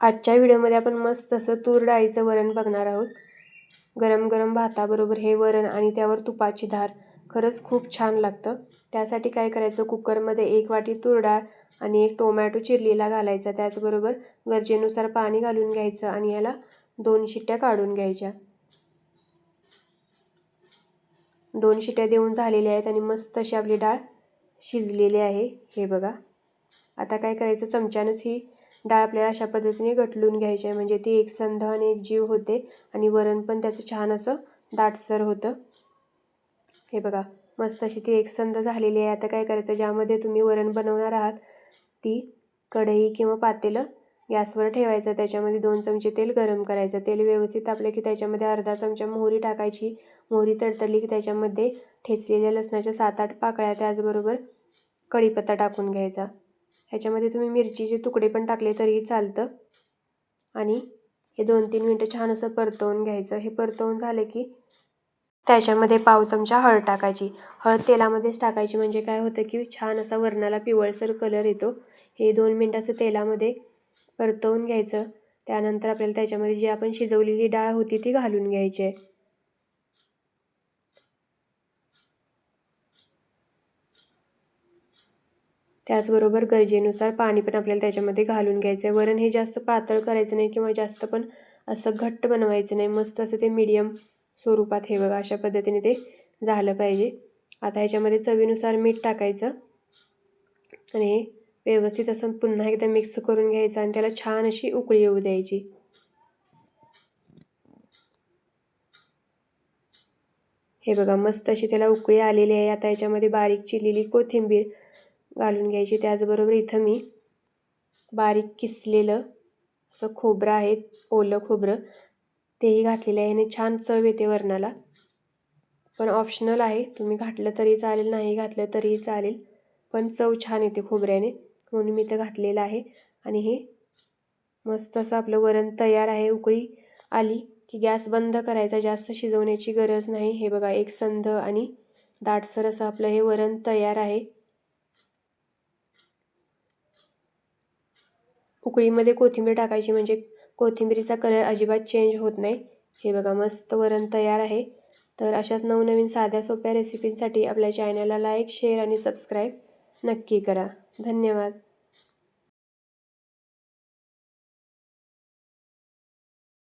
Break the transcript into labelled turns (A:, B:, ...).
A: आजच्या व्हिडिओमध्ये आपण मस्त असं तूर डाळीचं वरण बघणार आहोत। गरम गरम भाताबरोबर हे वरण आणि त्यावर तुपाची धार खरंच खूप छान लागतं। त्यासाठी काय करायचं, कुकरमध्ये 1 वाटी तूर डाळ आणि 1 टोमॅटो चिरलेला घालायचा, त्याचबरोबर गरजेनुसार पाणी घालून घ्यायचं आणि ह्याला 2 शिट्ट्या काढून घ्यायच्या। 2 शिट्ट्या देऊन झालेल्या आहेत आणि मस्त अशी आपली डाळ शिजलेली आहे। हे बघा, आता काय करायचं, चमच्यानेच ही डाळ आपल्याला अशा पद्धतीने घटलून घ्यायची आहे, म्हणजे ती एकसंध आणि एक जीव होते आणि वरण पण त्याचं छान असं दाटसर होतं। हे बघा, मस्त अशी ती एकसंध झालेली आहे। आता काय करायचं, ज्यामध्ये तुम्ही वरण बनवणार आहात ती कढई किंवा पातेलं गॅसवर ठेवायचं, त्याच्यामध्ये 2 चमचे तेल गरम करायचं। तेल व्यवस्थित तापले की त्याच्यामध्ये अर्धा चमचा मोहरी टाकायची। मोहरी तडतडली की त्याच्यामध्ये ठेचलेल्या लसणाच्या 7-8 पाकळ्या, त्याचबरोबर कढीपत्ता टाकून घ्यायचा। ह्याच्यामध्ये तुम्ही मिरचीचे तुकडे पण टाकले तरीही चालतं आणि हे 2-3 मिनिटं छान असं परतवून घ्यायचं। हे परतवून झाले की त्याच्यामध्ये पाव चमचा हळद टाकायची। हळद तेलामध्येच टाकायची, म्हणजे काय होतं की छान असा वरणाला पिवळसर कलर येतो। हे 2 मिनिटं असं तेलामध्ये परतवून घ्यायचं। त्यानंतर आपल्याला त्याच्यामध्ये जी आपण शिजवलेली डाळ होती ती घालून घ्यायची आहे। त्याचबरोबर गरजेनुसार पाणी पण आपल्याला त्याच्यामध्ये घालून घ्यायचं आहे। वरण हे जास्त पातळ करायचं नाही किंवा जास्त पण असं घट्ट बनवायचं नाही, मस्त असं ते मीडियम स्वरूपात हे बघा अशा पद्धतीने ते झालं पाहिजे। आता ह्याच्यामध्ये चवीनुसार मीठ टाकायचं आणि हे व्यवस्थित असं पुन्हा एकदा मिक्स करून घ्यायचं आणि त्याला छान अशी उकळी येऊ द्यायची। हे बघा, मस्त अशी त्याला उकळी आलेली आहे। आता याच्यामध्ये बारीक चिरलेली कोथिंबीर घालून घ्यायची। त्याचबरोबर इथं मी बारीक किसलेलं असं खोबरं आहे, ओलं खोबरं, तेही घातलेलं आहे। याने छान चव येते वरणाला, पण ऑप्शनल आहे, तुम्ही घातलं तरी चालेल, नाही घातलं तरीही चालेल, पण चव छान येते खोबऱ्याने, म्हणून मी इथं घातलेलं आहे। आणि हे मस्त असं आपलं वरण तयार आहे। उकळी आली की गॅस बंद करायचा, जास्त शिजवण्याची गरज नाही। हे बघा, एकसंध आणि दाटसर असं आपलं हे वरण तयार आहे। उकळीमध्ये कोथिंबीर टाकायची, म्हणजे कोथिंबीरीचा कलर अजिबात चेंज होत नाही। हे बघा, मस्त वरण तयार आहे। तर अशाच नवनवीन साध्या सोप्या रेसिपींसाठी आपल्या चॅनलला लाईक, शेअर आणि सबस्क्राईब नक्की करा। धन्यवाद।